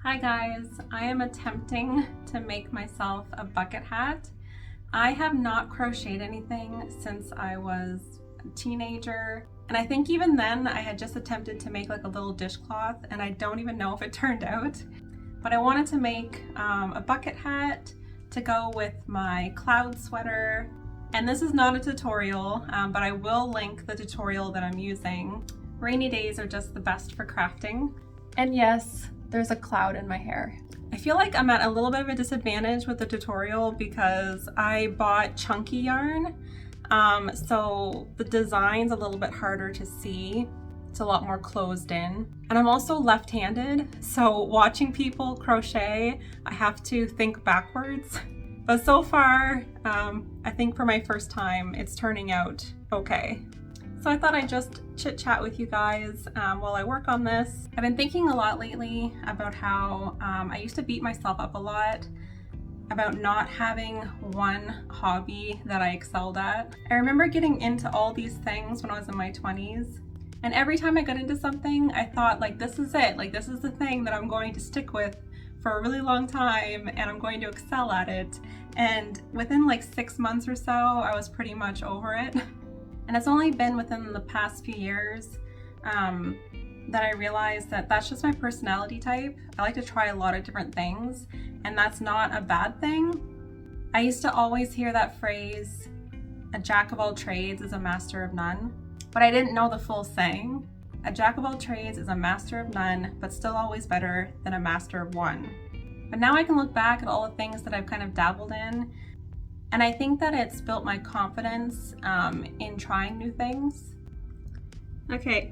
Hi guys, I am attempting to make myself a bucket hat. I have not crocheted anything since I was a teenager, and I think even then I had just attempted to make like a little dishcloth, and I don't even know if it turned out. But I wanted to make a bucket hat to go with my cloud sweater. And this is not a tutorial, but I will link the tutorial that I'm using. Rainy days are just the best for crafting. And yes, there's a cloud in my hair. I feel like I'm at a little bit of a disadvantage with the tutorial because I bought chunky yarn, so the design's a little bit harder to see. It's a lot more closed in. And I'm also left-handed, so watching people crochet, I have to think backwards. But so far, I think for my first time, it's turning out okay. So I thought I'd just chit chat with you guys while I work on this. I've been thinking a lot lately about how I used to beat myself up a lot about not having one hobby that I excelled at. I remember getting into all these things when I was in my 20s, and every time I got into something, I thought like, this is it, like this is the thing that I'm going to stick with for a really long time and I'm going to excel at it. And within like 6 months or so, I was pretty much over it. And it's only been within the past few years that I realized that that's just my personality type. I like to try a lot of different things, and that's not a bad thing. I used to always hear that phrase, a jack of all trades is a master of none, but I didn't know the full saying. A jack of all trades is a master of none, but still always better than a master of one. But now I can look back at all the things that I've kind of dabbled in, and I think that it's built my confidence in trying new things. Okay,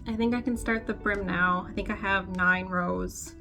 I think I can start the brim now. I think I have 9 rows.